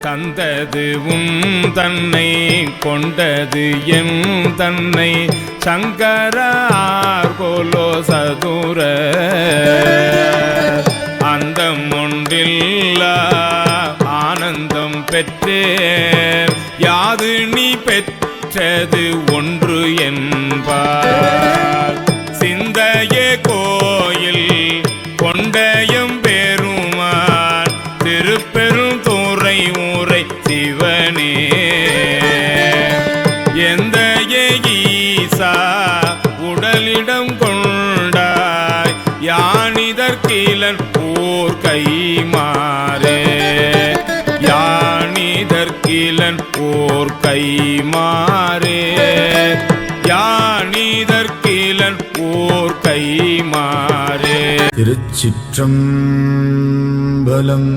தந்தது தன்னை கொண்டது எம் தன்னை சங்கரார் கோலோ சதுர அந்தம் ஒன்றில்லா ஆனந்தம் பெற்றேன் யாது நீ பெற்றது ஒன்று என்பார் சிந்தையே கோயில் கொண்டயம் பெருமான் திருப்பெரும் தூரை ஊரை சிவனே எந்த ஈசா உடலிடம் கொண்டாய் யானிதற்கிலன் ஊர் கை மாறே யானிதற்கிலன் ஊர் கை மாறே யானிதற்கிலன் ஊர் கை மாறே. திருச்சிற்றம்பலம்.